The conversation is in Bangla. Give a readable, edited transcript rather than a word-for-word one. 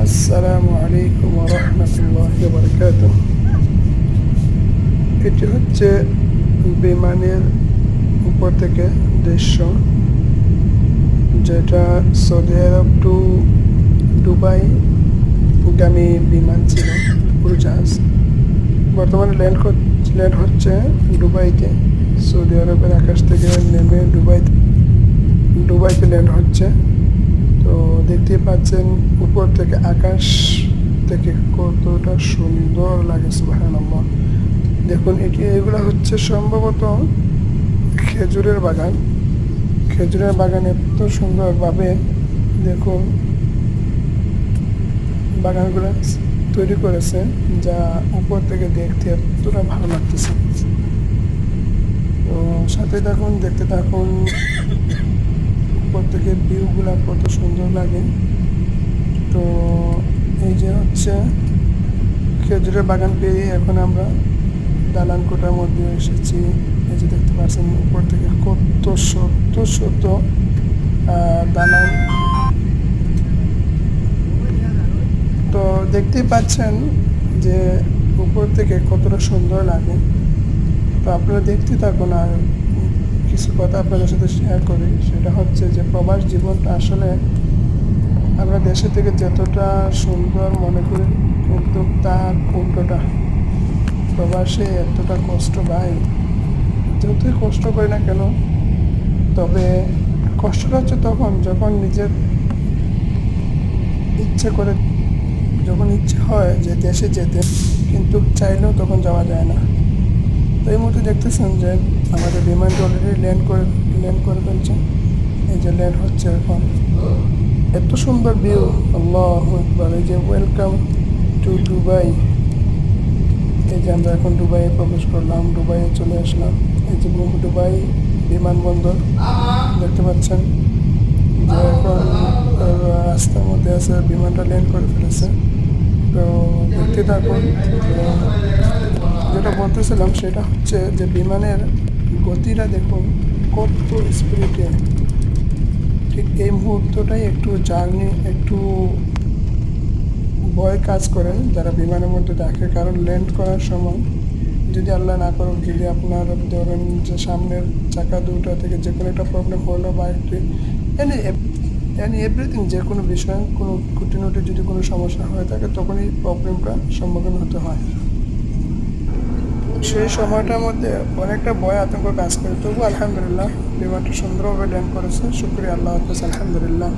আসসালামু আলাইকুম ওয়া রাহমাতুল্লাহি ওয়া বারাকাতুহু। এটি হচ্ছে বিমানের উপর থেকে দৃশ্য, যেটা সৌদি আরব টু দুবাই গামী বিমান ছিল, উড়োজাহাজ। বর্তমানে ল্যান্ড হচ্ছে দুবাইতে। সৌদি আরবের আকাশ থেকে নেমে দুবাইতে ল্যান্ড হচ্ছে। তো দেখতে পাচ্ছেন উপর থেকে, আকাশ থেকে কতটা সুন্দর লাগে, সুবহানাল্লাহ। দেখুন, এগুলো হচ্ছে সম্ভবত খেজুরের বাগান। খেজুরের বাগান এত সুন্দরভাবে দেখুন বাগানগুলো তৈরি করেছে, যা উপর থেকে দেখতে এতটা ভালো লাগতেছে। তো সাথে থাকুন, দেখতে থাকুন, উপর থেকে ভিউগুলা কত সুন্দর লাগে। তো এই যে হচ্ছে খেজুরের বাগান পেরিয়ে এখন আমরা দালান কোঠার মধ্যে এসেছি। এই যে দেখতে পাচ্ছেন উপর থেকে কত শত শত দালান। তো দেখতেই পাচ্ছেন যে উপর থেকে কতটা সুন্দর লাগে। তো আপনারা দেখতে থাকুন, আর কিছু কথা আপনাদের সাথে শেয়ার করি। সেটা হচ্ছে যে প্রবাস জীবনটা আসলে আমরা দেশে থেকে যতটা সুন্দর মনে করি, কিন্তু তার উল্টোটা। প্রবাসে এতটা কষ্ট ভাই, যতই কষ্ট করি না কেন, তবে কষ্টটা হচ্ছে তখন যখন নিজের ইচ্ছে করে, যখন ইচ্ছে হয় যে দেশে যেতে, কিন্তু চাইলেও তখন যাওয়া যায় না। তো এই মুহূর্তে দেখতেছেন যে আমাদের বিমানটি অলরেডি ল্যান্ড করে ফেলছে। এই যে ল্যান্ড হচ্ছে এখন, এত সুন্দর ভিউ, আল্লাহু আকবার। এই যে ওয়েলকাম টু দুবাই। এই যে আমরা এখন দুবাইয়ে প্রবেশ করলাম, দুবাইয়ে চলে আসলাম। এই যে দুবাই বিমানবন্দর দেখতে পাচ্ছেন যে এখন রাস্তার মধ্যে আছে, বিমানটা ল্যান্ড করে ফেলেছে। তো দেখতে থাকুন। যেটা বলতেছিলাম সেটা হচ্ছে যে বিমানের গতিটা দেখুন কত স্পিডে। ঠিক এই মুহূর্তটাই একটু জার্নি, একটু ভয় কাজ করে যারা বিমানের মধ্যে দেখে। কারণ ল্যান্ড করার সময় যদি আল্লাহ না করুক, যদি আপনার ধরেন যে সামনের চাকা দুটা থেকে যে কোনো একটা প্রবলেম হলো, বা একটি এভরিথিং, যে কোনো বিষয়ে কোনো খুঁটিনুটি যদি কোনো সমস্যা হয়ে থাকে, তখন এই প্রবলেমটা সম্মুখীন হতে হয়। সেই সময়টার মধ্যে অনেকটা ভয় আতঙ্ক কাজ করে। তবু আলহামদুলিল্লাহ বিমানটা সুন্দরভাবে ল্যান্ড করেছে, শুকরিয়া আল্লাহ হাফেজ, আলহামদুলিল্লাহ।